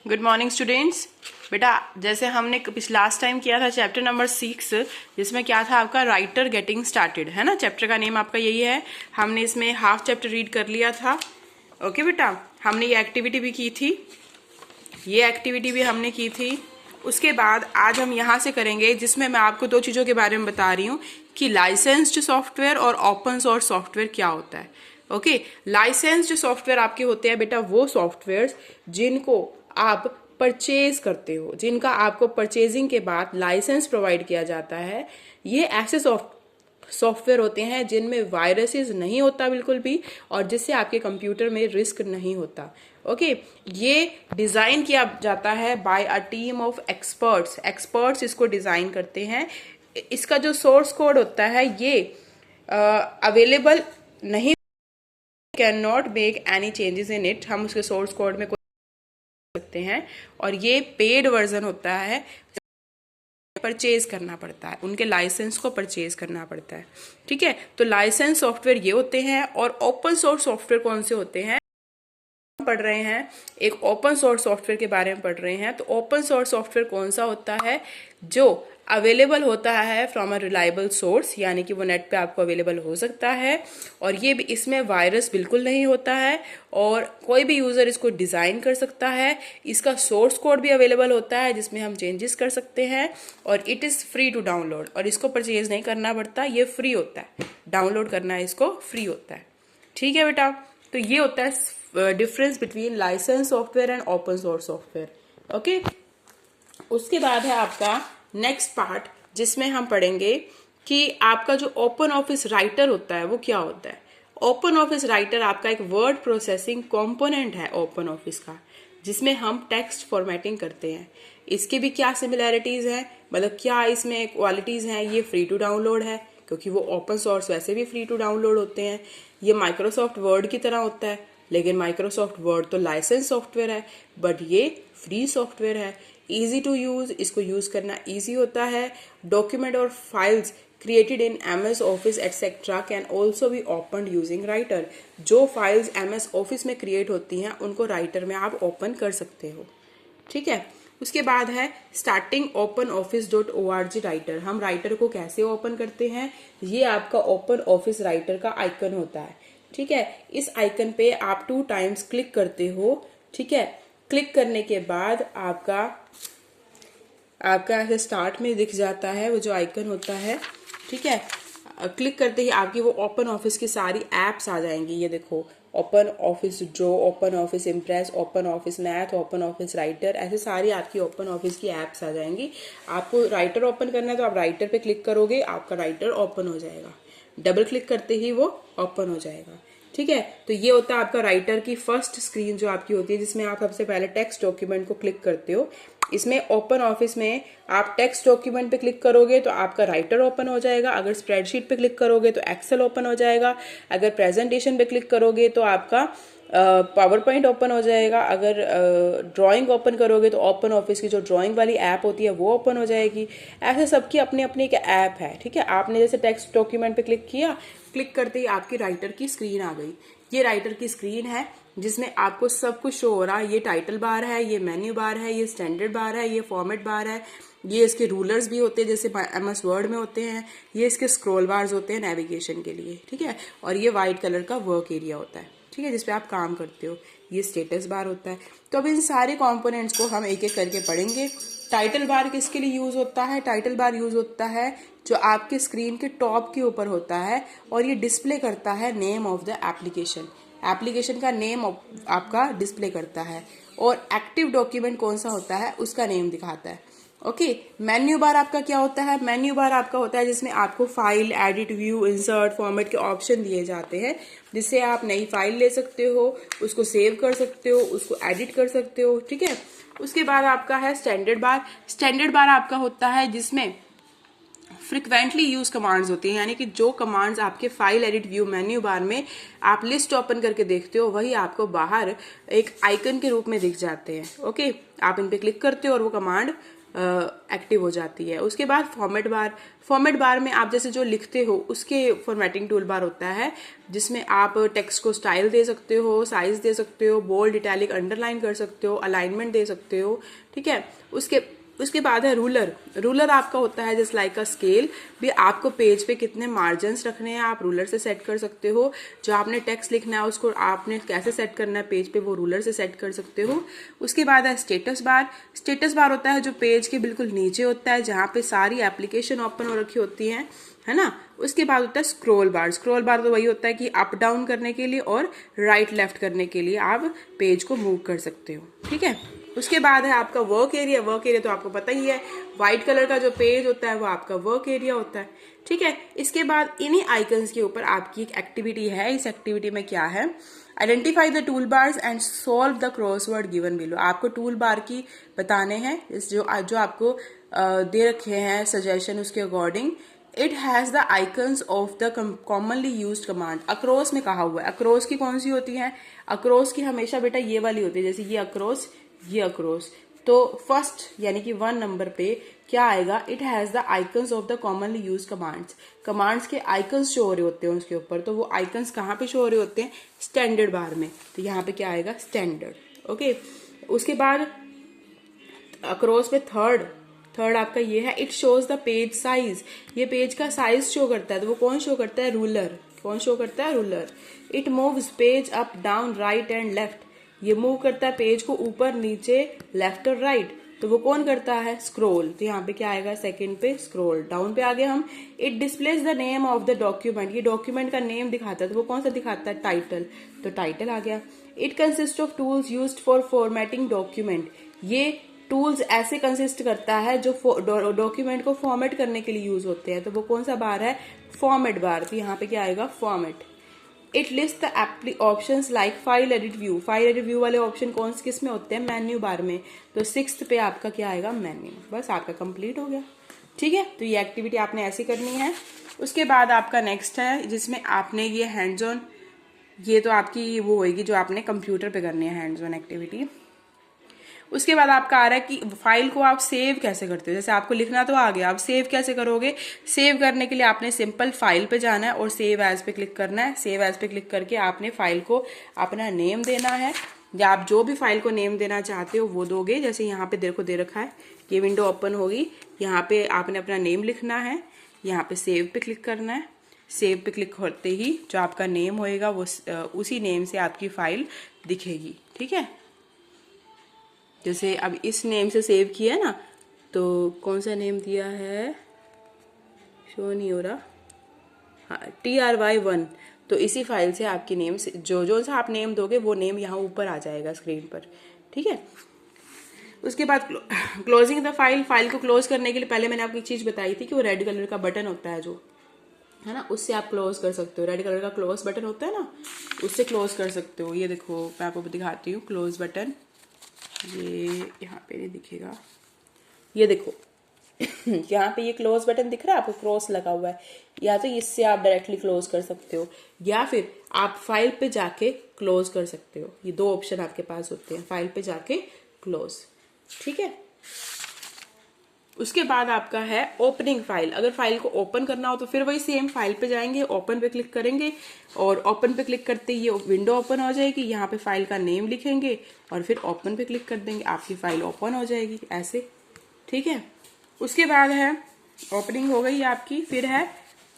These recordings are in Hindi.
Good morning students. बेटा जैसे हमने लास्ट टाइम किया था चैप्टर नंबर 6, जिसमें क्या था आपका राइटर गेटिंग स्टार्टेड, है ना। चैप्टर का नेम आपका यही है। हमने इसमें हाफ चैप्टर रीड कर लिया था। ओके बेटा, हमने ये एक्टिविटी भी की थी, ये एक्टिविटी भी हमने की थी। उसके बाद आज हम यहाँ से करेंगे, जिसमें मैं आपको दो चीज़ों के बारे में बता रही हूँ कि लाइसेंस्ड सॉफ्टवेयर और ओपन सोर्स सॉफ्टवेयर क्या होता है। ओके, लाइसेंस्ड सॉफ्टवेयर आपके होते हैं बेटा वो सॉफ्टवेयर जिनको आप परचेज करते हो, जिनका आपको परचेजिंग के बाद लाइसेंस प्रोवाइड किया जाता है। ये ऐसे सॉफ्टवेयर होते हैं जिनमें वायरसेस नहीं होता बिल्कुल भी, और जिससे आपके कंप्यूटर में रिस्क नहीं होता। ओके, ये डिज़ाइन किया जाता है by a team of experts इसको डिज़ाइन करते हैं। इसका जो सोर्स कोड होता है ये अवेलेबल नहीं, can not make any changes in it. हम उसके सोर्स कोड में सकते हैं, और ये पेड वर्जन होता है, परचेज करना पड़ता है, उनके लाइसेंस को परचेज करना पड़ता है। ठीक है, तो लाइसेंस सॉफ्टवेयर ये होते हैं। और ओपन सोर्स सॉफ्टवेयर कौन से होते हैं पढ़ रहे हैं, एक ओपन सोर्स सॉफ्टवेयर के बारे में पढ़ रहे हैं। तो ओपन सोर्स सॉफ्टवेयर कौन सा होता है? जो अवेलेबल होता है फ्रॉम अ रिलायबल सोर्स, यानी कि वो नेट पे आपको अवेलेबल हो सकता है, और ये भी इसमें वायरस बिल्कुल नहीं होता है, और कोई भी यूज़र इसको डिज़ाइन कर सकता है। इसका सोर्स कोड भी अवेलेबल होता है जिसमें हम चेंजेस कर सकते हैं, और it is free to download, और इसको परचेज नहीं करना पड़ता, ये फ्री होता है, डाउनलोड करना इसको फ्री होता है। ठीक है बेटा, तो ये होता है difference between licence software and open source software. Okay, उसके बाद है आपका नेक्स्ट पार्ट, जिसमें हम पढ़ेंगे कि आपका जो ओपन ऑफिस राइटर होता है वो क्या होता है। ओपन ऑफिस राइटर आपका एक वर्ड प्रोसेसिंग कंपोनेंट है ओपन ऑफिस का, जिसमें हम टेक्स्ट फॉर्मेटिंग करते हैं। इसके भी क्या सिमिलैरिटीज हैं, मतलब क्या इसमें क्वालिटीज हैं। ये फ्री टू डाउनलोड है, क्योंकि वो ओपन सोर्स वैसे भी फ्री टू डाउनलोड होते हैं। ये माइक्रोसॉफ्ट वर्ड की तरह होता है, लेकिन माइक्रोसॉफ्ट वर्ड तो लाइसेंस सॉफ्टवेयर है, बट ये फ्री सॉफ्टवेयर है। इजी टू यूज, इसको यूज करना इजी होता है। डॉक्यूमेंट और files created in MS Office etc. can also be opened using Writer। जो फाइल्स MS Office में क्रिएट होती हैं उनको राइटर में आप ओपन कर सकते हो। ठीक है, उसके बाद है starting open office .org writer. हम राइटर को कैसे ओपन करते हैं? ये आपका ओपन ऑफिस राइटर का आइकन होता है। ठीक है, इस आइकन पे आप 2 टाइम्स क्लिक करते हो। ठीक है, क्लिक करने के बाद आपका ऐसे स्टार्ट में दिख जाता है वो जो आइकन होता है। ठीक है, क्लिक करते ही आपकी वो ओपन ऑफिस की सारी एप्स आ जाएंगी। ये देखो, open office draw, open office impress, open office math, open office writer, ऐसे सारी आपकी ओपन ऑफिस की एप्स आ जाएंगी। आपको राइटर ओपन करना है तो आप राइटर पे क्लिक करोगे, आपका राइटर ओपन हो जाएगा। डबल क्लिक करते ही वो ओपन हो जाएगा। ठीक है, तो ये होता है आपका राइटर की फर्स्ट स्क्रीन जो आपकी होती है, जिसमें आप सबसे पहले टेक्स्ट डॉक्यूमेंट को क्लिक करते हो। इसमें ओपन ऑफिस में आप टेक्स्ट डॉक्यूमेंट पे क्लिक करोगे तो आपका राइटर ओपन हो जाएगा। अगर स्प्रेडशीट पे क्लिक करोगे तो एक्सेल ओपन हो जाएगा। अगर प्रेजेंटेशन पे क्लिक करोगे तो आपका पावर पॉइंट ओपन हो जाएगा। अगर ड्राइंग ओपन करोगे तो ओपन ऑफिस की जो ड्राइंग वाली ऐप होती है वो ओपन हो जाएगी। ऐसे सबकी अपनी अपनी एक ऐप है। ठीक है, आपने जैसे टेक्स्ट डॉक्यूमेंट पे क्लिक किया, क्लिक करते ही आपकी राइटर की स्क्रीन आ गई। ये राइटर की स्क्रीन है जिसमें आपको सब कुछ शो हो रहा है। ये टाइटल बार है, ये मेन्यू बार है, ये स्टैंडर्ड बार है, ये फॉर्मेट बार है, ये इसके रूलर्स भी होते हैं जैसे MS वर्ड में होते हैं, ये इसके स्क्रॉल बार्स होते हैं नेविगेशन के लिए। ठीक है, और ये वाइट कलर का वर्क एरिया होता है। ठीक है, जिसपे आप काम करते हो। ये स्टेटस बार होता है। तो अब इन सारे कंपोनेंट्स को हम एक एक करके पढ़ेंगे। टाइटल बार किसके लिए यूज होता है? टाइटल बार यूज होता है जो आपके स्क्रीन के टॉप के ऊपर होता है, और ये डिस्प्ले करता है name of the application. Application का नेम आपका डिस्प्ले करता है। और एक्टिव डॉक्यूमेंट कौन सा होता है उसका नेम दिखाता है। ओके, मेन्यू बार आपका क्या होता है? मेन्यू बार आपका होता है जिसमें आपको file, edit, view, insert, format के ऑप्शन दिए जाते हैं, जिससे आप नई फाइल ले सकते हो, उसको सेव कर सकते हो, उसको एडिट कर सकते हो। ठीक है, उसके बाद आपका है स्टैंडर्ड बार। स्टैंडर्ड बार आपका होता है जिसमें फ्रिक्वेंटली यूज कमांड्स होती हैं, यानी कि जो कमांड्स आपके file, edit, view, menu bar में आप लिस्ट ओपन करके देखते हो, वही आपको बाहर एक आइकन के रूप में दिख जाते हैं। ओके, आप इन पे क्लिक करते हो और वो कमांड एक्टिव हो जाती है। उसके बाद फॉर्मेट बार में आप जैसे जो लिखते हो उसके फॉर्मेटिंग टूल बार होता है, जिसमें आप टेक्स्ट को स्टाइल दे सकते हो, साइज दे सकते हो, बोल्ड, इटैलिक, अंडरलाइन कर सकते हो, अलाइनमेंट दे सकते हो, ठीक है। उसके बाद है रूलर आपका होता है जस्ट लाइक अ स्केल, भी आपको पेज पे कितने मार्जिन्स रखने हैं आप रूलर से सेट कर सकते हो। जो आपने टेक्स्ट लिखना है उसको आपने कैसे सेट करना है पेज पे, वो रूलर से सेट कर सकते हो। उसके बाद है स्टेटस बार होता है जो पेज के बिल्कुल नीचे होता है, जहाँ पे सारी एप्लीकेशन ओपन हो रखी होती हैं, है ना। उसके बाद होता है स्क्रॉल बार तो वही होता है कि अप डाउन करने के लिए और राइट लेफ्ट करने के लिए आप पेज को मूव कर सकते हो, ठीक है। उसके बाद है आपका वर्क एरिया तो आपको पता ही है, व्हाइट कलर का जो पेज होता है वो आपका वर्क एरिया होता है, ठीक है। इसके बाद इन्हीं आइकन्स के ऊपर आपकी एक एक्टिविटी है। इस एक्टिविटी में क्या है, identify the tool bars and solve the crossword given below. आपको टूल बार की बताने हैं जो आपको दे रखे हैं सजेशन, उसके according it has the icons of the commonly used command. Across में कहा हुआ है, अक्रॉस की कौन सी होती है, अक्रॉस की हमेशा बेटा ये वाली होती है, जैसे ये अक्रॉस। तो फर्स्ट यानी कि 1 नंबर पे क्या आएगा, it has the icons of the commonly use commands के आइकन्स शो हो रहे होते हैं उसके ऊपर। तो वो आइकन्स कहाँ पे शो हो रहे होते हैं, स्टैंडर्ड बार में। तो यहाँ पे क्या आएगा, स्टैंडर्ड, ओके। उसके बाद अक्रॉस पे थर्ड आपका ये है, it shows the page size. ये पेज का साइज शो करता है, तो वो कौन शो करता है, ruler. It moves page up down right and left. ये मूव करता है पेज को ऊपर नीचे, लेफ्ट और राइट। तो वो कौन करता है, स्क्रॉल। तो यहाँ पे क्या आएगा, सेकंड पे स्क्रॉल। डाउन पे आगे हम, it displays the name of the document. ये डॉक्यूमेंट का नेम दिखाता है, तो वो कौन सा दिखाता है, टाइटल। तो टाइटल आ गया। It consist of tools used for formatting document. ये टूल्स ऐसे कंसिस्ट करता है जो डॉक्यूमेंट को फॉर्मेट करने के लिए यूज होते हैं। तो वो कौन सा बार है, फॉर्मेट बार। तो यहाँ पे क्या आएगा, format. It list the options like file edit view वाले ऑप्शन कौन से किस में होते हैं, मेन्यू बार में। तो 6th पे आपका क्या आएगा, मेन्यू। बस आपका कंप्लीट हो गया, ठीक है। तो ये एक्टिविटी आपने ऐसी करनी है। उसके बाद आपका नेक्स्ट है जिसमें आपने ये हैंड्स ऑन, ये तो आपकी वो होगी जो आपने कंप्यूटर पे करनी है, हैंड्स ऑन एक्टिविटी। उसके बाद आपका आ रहा है कि फाइल को आप सेव कैसे करते हो। जैसे आपको लिखना तो आ गया, आप सेव कैसे करोगे। सेव करने के लिए आपने सिंपल फाइल पे जाना है और सेव एज पे क्लिक करना है। सेव एज पे क्लिक करके आपने फाइल को अपना नेम देना है, या आप जो भी फाइल को नेम देना चाहते हो वो दोगे। जैसे यहाँ पे देखो दे रखा है, ये विंडो ओपन होगी, यहाँ पे आपने अपना नेम लिखना है, यहाँ पे सेव पे क्लिक करना है। सेव पे क्लिक होते ही जो आपका नेम होएगा वो उसी नेम से आपकी फाइल दिखेगी, ठीक है। जैसे अब इस नेम से सेव किया है ना, तो कौन सा नेम दिया है, शो नहीं हो रहा, हाँ, TRY1। तो इसी फाइल से आपकी नेम से जो सा आप नेम दोगे वो नेम यहाँ ऊपर आ जाएगा स्क्रीन पर, ठीक है। उसके बाद क्लोजिंग द फाइल को क्लोज करने के लिए पहले मैंने आपको एक चीज बताई थी कि वो रेड कलर का बटन होता है जो है ना, उससे आप क्लोज कर सकते हो। रेड कलर का क्लोज बटन होता है ना, उससे क्लोज कर सकते हो। ये देखो मैं आपको दिखाती हूँ क्लोज बटन, ये यहाँ पे नहीं दिखेगा, ये देखो यहाँ पे ये क्लोज बटन दिख रहा है आपको, क्रॉस लगा हुआ है। या तो इससे आप डायरेक्टली क्लोज कर सकते हो, या फिर आप फाइल पे जाके क्लोज कर सकते हो। ये 2 ऑप्शन आपके पास होते हैं, फाइल पे जाके क्लोज, ठीक है। उसके बाद आपका है ओपनिंग फाइल। अगर फाइल को ओपन करना हो तो फिर वही सेम फाइल पे जाएंगे, ओपन पे क्लिक करेंगे, और ओपन पे क्लिक करते ही ये विंडो ओपन हो जाएगी। यहाँ पे फाइल का नेम लिखेंगे और फिर ओपन पे क्लिक कर देंगे, आपकी फाइल ओपन हो जाएगी ऐसे, ठीक है। उसके बाद है ओपनिंग हो गई आपकी। फिर है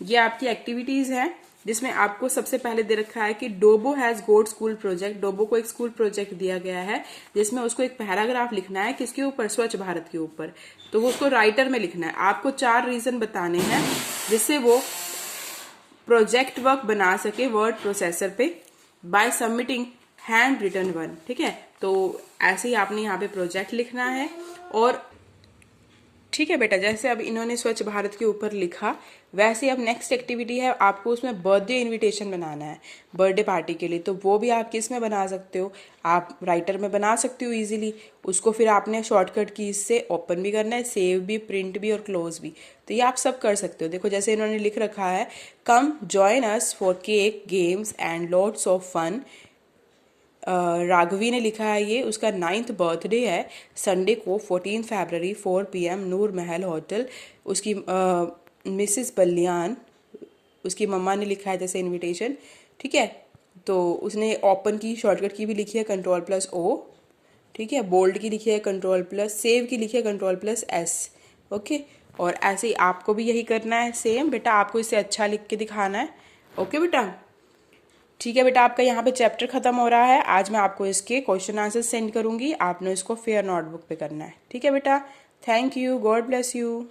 ये आपकी एक्टिविटीज है, जिसमें आपको सबसे पहले दे रखा है कि डोबो हैज गोट स्कूल प्रोजेक्ट। डोबो को एक स्कूल प्रोजेक्ट दिया गया है जिसमें उसको एक पैराग्राफ लिखना है, किसके ऊपर, स्वच्छ भारत के ऊपर। तो वो उसको राइटर में लिखना है। आपको 4 रीजन बताने हैं जिससे वो प्रोजेक्ट वर्क बना सके वर्ड प्रोसेसर पे, बाय सबमिटिंग हैंड रिटन 1, ठीक है। तो ऐसे ही आपने यहाँ पे प्रोजेक्ट लिखना है। और ठीक है बेटा, जैसे अब इन्होंने स्वच्छ भारत के ऊपर लिखा, वैसे अब नेक्स्ट एक्टिविटी है आपको उसमें बर्थडे इनविटेशन बनाना है, बर्थडे पार्टी के लिए। तो वो भी आप किस में बना सकते हो, आप राइटर में बना सकते हो इजीली। उसको फिर आपने शॉर्टकट की से ओपन भी करना है, सेव भी, प्रिंट भी और क्लोज भी। तो ये आप सब कर सकते हो। देखो जैसे इन्होंने लिख रखा है, come join us for cake, games and lots of fun Raghavi ने लिखा है ये, उसका 9th बर्थडे है संडे को 14 फरवरी 4 PM नूर महल होटल। उसकी मिसेस बलियान, उसकी मम्मा ने लिखा है जैसे इनविटेशन, ठीक है। तो उसने ओपन की शॉर्टकट की भी लिखी है Ctrl+O, ठीक है। बोल्ड की लिखी है Ctrl+, सेव की लिखी है Ctrl+S, ओके। और ऐसे ही आपको भी यही करना है सेम बेटा, आपको इससे अच्छा लिख के दिखाना है, ओके बेटा। ठीक है बेटा, आपका यहाँ पे चैप्टर खत्म हो रहा है। आज मैं आपको इसके क्वेश्चन आंसर सेंड करूँगी, आपने इसको फेयर नोटबुक पे करना है, ठीक है बेटा। Thank you, God bless you.